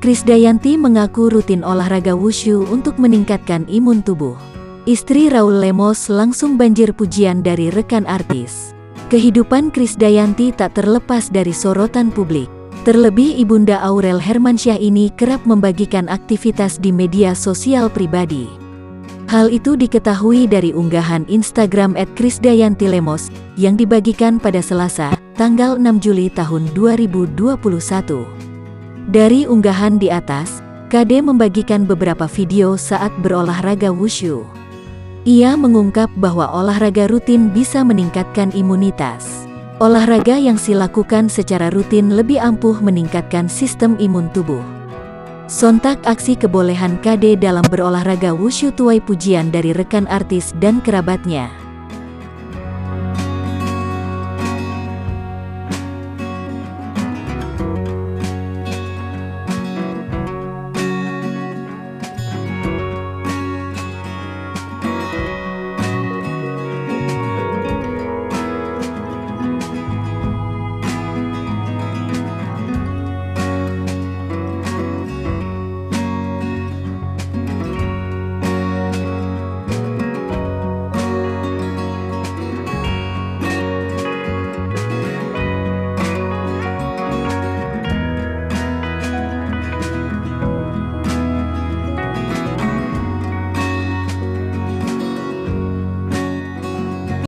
Krisdayanti mengaku rutin olahraga wushu untuk meningkatkan imun tubuh. Istri Raul Lemos langsung banjir pujian dari rekan artis. Kehidupan Krisdayanti tak terlepas dari sorotan publik. Terlebih ibunda Aurel Hermansyah ini kerap membagikan aktivitas di media sosial pribadi. Hal itu diketahui dari unggahan Instagram @krisdayantilemos yang dibagikan pada Selasa, tanggal 6 Juli tahun 2021. Dari unggahan di atas, KD membagikan beberapa video saat berolahraga wushu. Ia mengungkap bahwa olahraga rutin bisa meningkatkan imunitas. Olahraga yang dilakukan secara rutin lebih ampuh meningkatkan sistem imun tubuh. Sontak aksi kebolehan KD dalam berolahraga wushu tuai pujian dari rekan artis dan kerabatnya.